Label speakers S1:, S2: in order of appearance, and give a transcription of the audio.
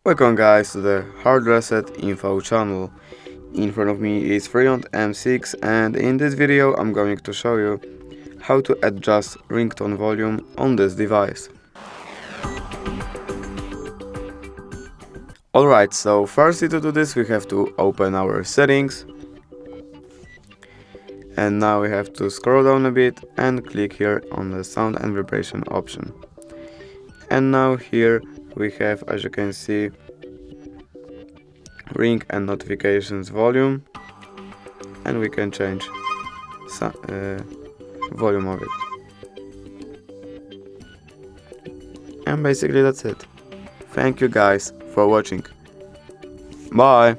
S1: Welcome guys to the hard reset info channel. In front of me is FREEYOND M6 and in this video I'm going to show you how to adjust ringtone volume on this device. Alright, so firstly to do this we have to open our settings. And now we have to scroll down a bit and click here on the sound and vibration option. And now here we have, as you can see, ring and notifications volume, and we can change volume of it. And basically that's it. Thank you guys for watching. Bye.